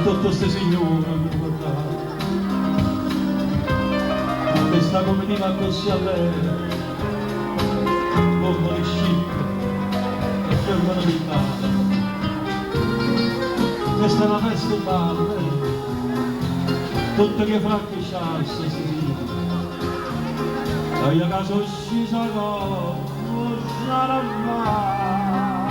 tutte queste signore mi guardate, ma questa comitiva così allegra, come le scicche e fermano di mare. Questa è una festa bella, tutte che fracche sciarse si dicono, e io che sono scesa non sarà mai.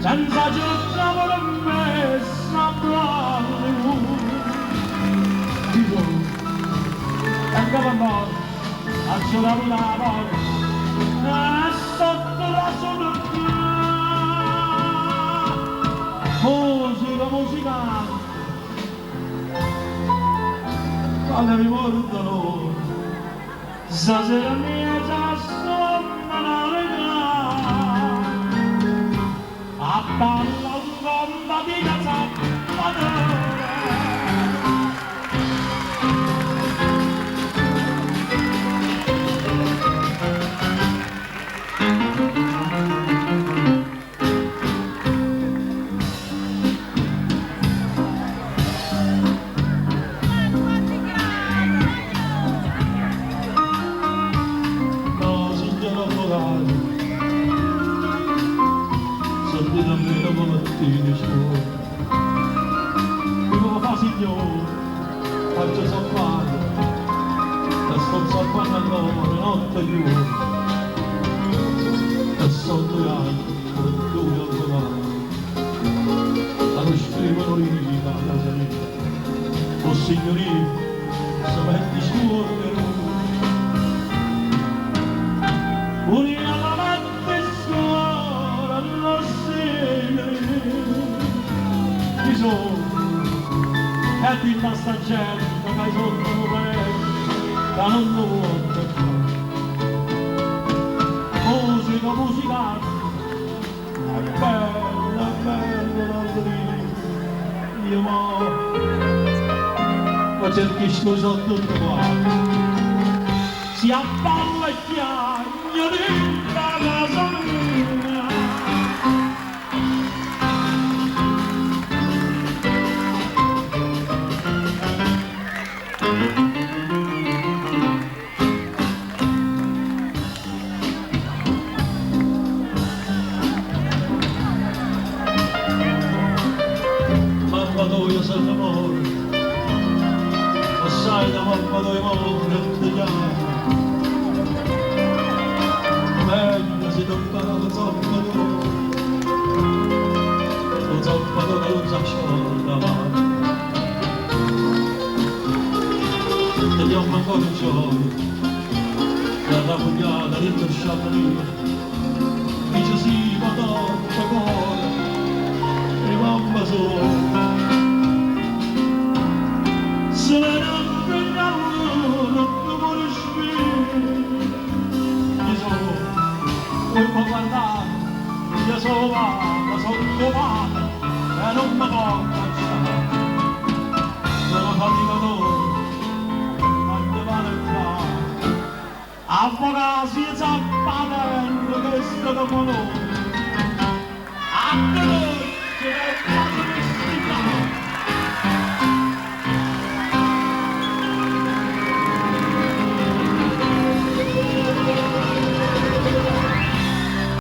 Senza giorno per me saprà dico e che va a giocare la porta e sotto la sonora musica quando mi mordono stasera mia già sono a balla un bomba di cazzappadore. Mattini scuole, come fa signore, faccio salvare, e sto salvando ancora notte di ore, e sotto gli altri, per due ancora, allo scrivono l'unica alla salita, o signorina, se metti scuole per un'ina la mette scuola, non e ti basta gente che hai sotto un paese che non lo vuole musica, musica è bella io ma cerchisco sotto il quadro si abballa e chiagno di la sonrina. Io sono l'amore, assai da mamma dove amore ti chiamo, meglio si toccava lo zappatore che non sa sciolta ti chiamo ancora un giorno, dalla pugnata dentro il sciabolino, dice sì, ma troppo cuore, e mamma sola. Se non prendiamo non vuole spirito io sono vuoi guardare io sono vada sotto vada e non mi porta a stare sono faticatore quando vado e fa avvocati e zappatendo che sto da colore